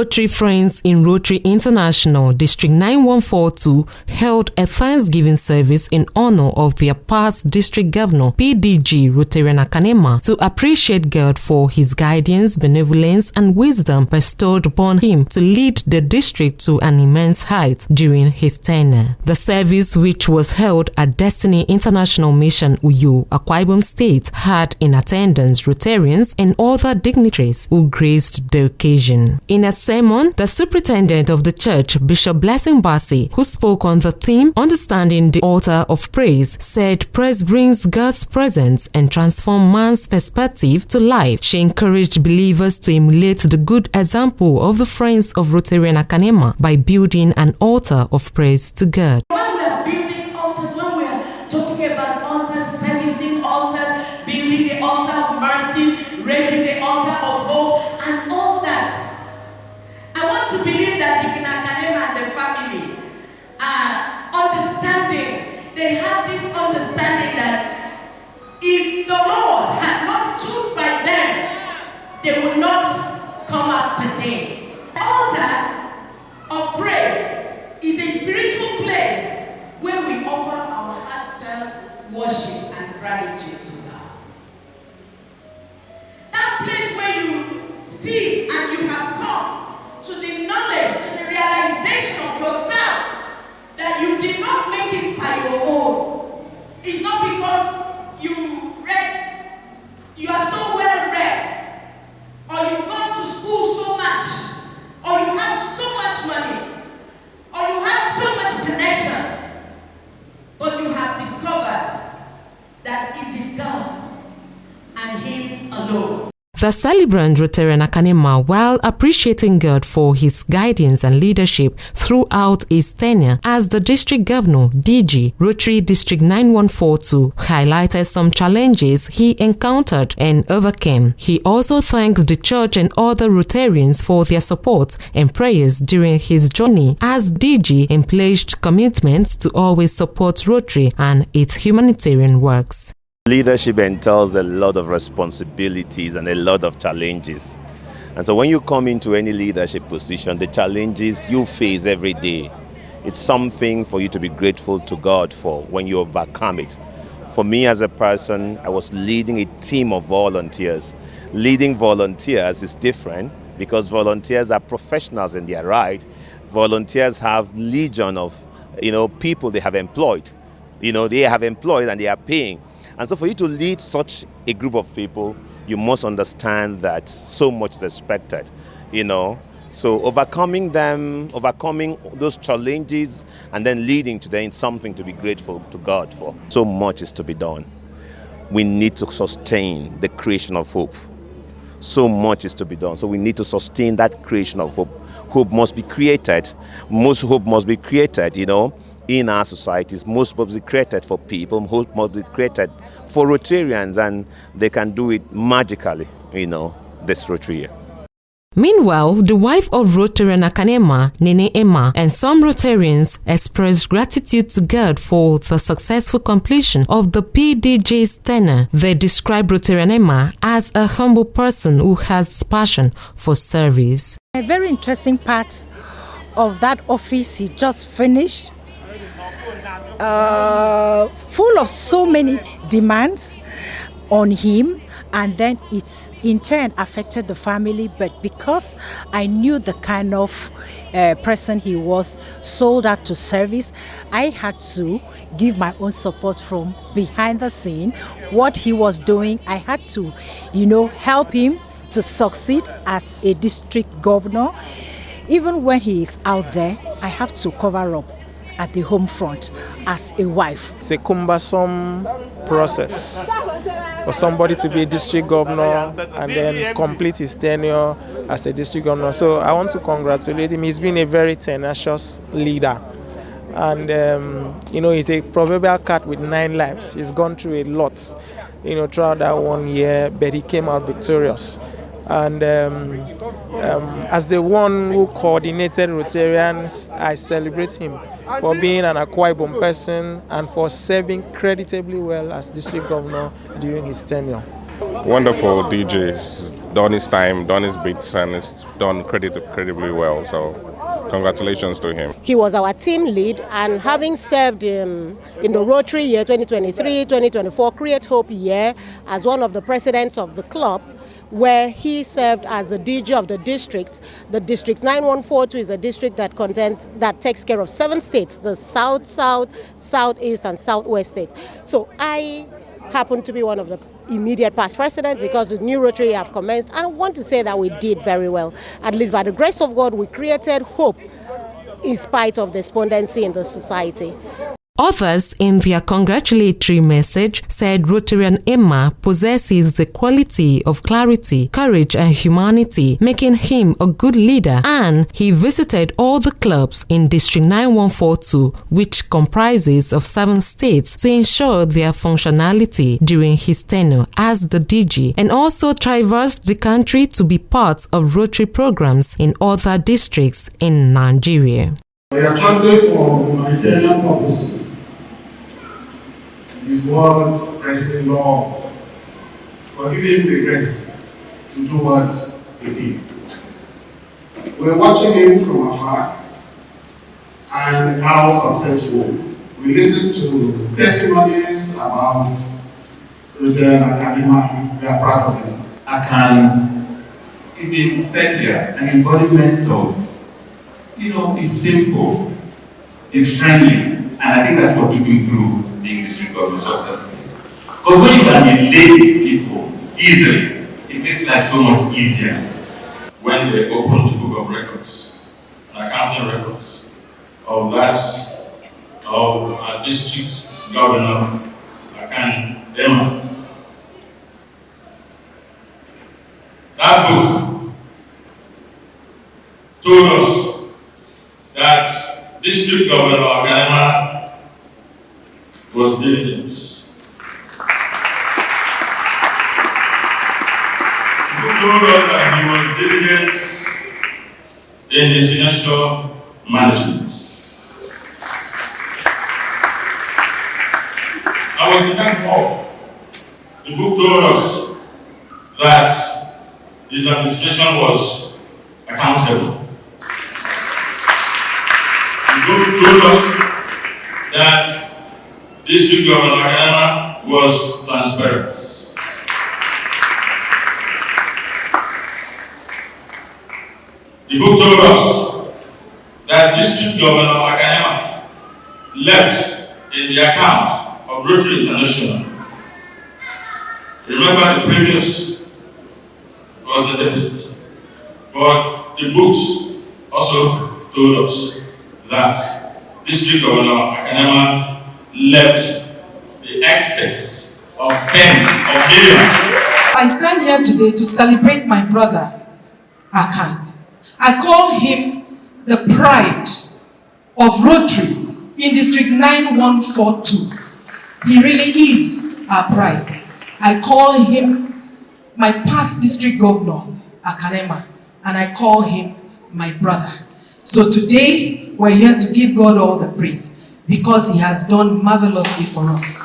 Rotary Friends in Rotary International District 9142 held a Thanksgiving service in honor of their past district governor, PDG Rotary Akan, to appreciate God for his guidance, benevolence, and wisdom bestowed upon him to lead the district to an immense height during his tenure. The service, which was held at Destiny International Mission Uyo, Akwa Ibom State, had in attendance Rotarians and other dignitaries who graced the occasion. In a sermon, the superintendent of the church, Bishop Blessing Bassi, who spoke on the theme Understanding the Altar of Praise, said praise brings God's presence and transforms man's perspective to life. She encouraged believers to emulate the good example of the Friends of Rotary Akan by building an altar of praise to God. When we are building altars, when we are talking about altars, servicing altars, building the altar of mercy, raising the altar of hope, and all that, I want to believe that Deacon Akan and the family are understanding. They have this understanding that if the Lord had not stood by them, they would not come up today. The altar of praise is a spiritual place where we offer our heartfelt worship and gratitude to God. That place where you see and you have come to the knowledge, to the realization of yourself that you did not make it by your own. It's not because you are so well read, or you've gone to school so much, or you have so much money, or you have so much connection, but you have discovered that it is God and Him alone. The celebrant Rotary Akan, while appreciating God for his guidance and leadership throughout his tenure as the district governor, DG, Rotary District 9142, highlighted some challenges he encountered and overcame. He also thanked the church and other Rotarians for their support and prayers during his journey as DG and pledged commitment to always support Rotary and its humanitarian works. Leadership entails a lot of responsibilities and a lot of challenges. And so when you come into any leadership position, the challenges you face every day, it's something for you to be grateful to God for when you overcome it. For me as a person, I was leading a team of volunteers. Leading volunteers is different because volunteers are professionals in their right. Volunteers have legion of people they have employed. They have employed and they are paying. And so for you to lead such a group of people, you must understand that so much is expected, So overcoming those challenges and then leading to them something to be grateful to God for. So much is to be done. We need to sustain the creation of hope. So much is to be done. So we need to sustain that creation of hope. Hope must be created. Most hope must be created, in our societies. Most must be created for people, most must be created for Rotarians, and they can do it magically, this Rotary year. Meanwhile, the wife of Rotary Akan, Nene Emah, and some Rotarians expressed gratitude to God for the successful completion of the PDG's tenure. They described Rotary Emah as a humble person who has passion for service. A very interesting part of that office he just finished, full of so many demands on him, and then it in turn affected the family. But because I knew the kind of person he was, sold out to service, I had to give my own support from behind the scene. What he was doing, I had to, help him to succeed as a district governor. Even when he is out there, I have to cover up at the home front as a wife. It's a cumbersome process for somebody to be a district governor and then complete his tenure as a district governor. So I want to congratulate him. He's been a very tenacious leader. And, he's a proverbial cat with 9 lives. He's gone through a lot, throughout that 1 year, but he came out victorious. And as the one who coordinated Rotarians, I celebrate him for being an Akwa Ibom person and for serving creditably well as district governor during his tenure. Wonderful DJ. He's done his time, done his beats, and it's done incredibly well. So congratulations to him. He was our team lead, and having served in the Rotary year 2023-2024 Create Hope year as one of the presidents of the club, where he served as the DG of the district. The district 9142 is a district that takes care of 7 states, the South, Southeast, and Southwest states. So I happen to be one of the immediate past presidents because the new Rotary have commenced. I want to say that we did very well. At least by the grace of God, we created hope in spite of despondency in the society. Others, in their congratulatory message, said Rotarian Emah possesses the quality of clarity, courage, and humanity, making him a good leader, and he visited all the clubs in District 9142, which comprises of 7 states, to ensure their functionality during his tenure as the DG, and also traversed the country to be part of Rotary programs in other districts in Nigeria. We are traveling for humanitarian purposes. It is what President Law for giving him the grace to do what he did. We are watching him from afar and how successful. We listen to testimonies about Rotary and Akan. We are proud of him. Akan is being said here, an embodiment of, it's simple, it's friendly, and I think that's what took him through being district governor successfully. Because when you can relate people easily, it makes life so much easier. When they opened the book of records, accounting records, of our district governor, Akan, Emah, that book told us that district governor Akan was diligent. He told us that he was diligent in his financial management. I was in that hall. The book told us that his administration was accountable. The book told us that District Governor Akan was transparent. The book told us that District Governor Akan left in the account of Rotary International. Remember, the previous was a deficit, but the books also told us that District Governor Akan left the excess of tens of millions. I stand here today to celebrate my brother, Akan. I call him the pride of Rotary in District 9142. He really is our pride. I call him my past district governor, Akan Emah, and I call him my brother. So today, we're here to give God all the praise, because he has done marvelously for us.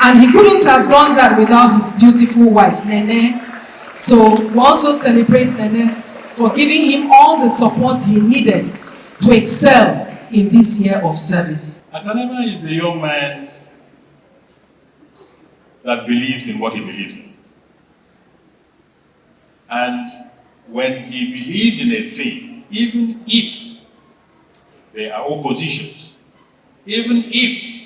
And he couldn't have done that without his beautiful wife, Nene. So we also celebrate Nene for giving him all the support he needed to excel in this year of service. Akan is a young man that believes in what he believes in. And when he believes in a thing, even if there are oppositions, even if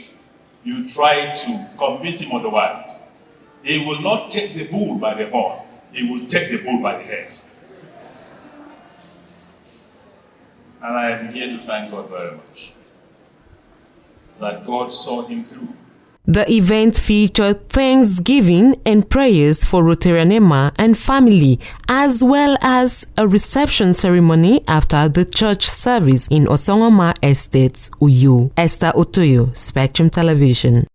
you try to convince him otherwise, he will not take the bull by the horn. He will take the bull by the head. And I am here to thank God very much that God saw him through. The event featured thanksgiving and prayers for Rotarian Emah and family, as well as a reception ceremony after the church service in Osongoma Estate, Uyo. Esther Otoyo, Spectrum Television.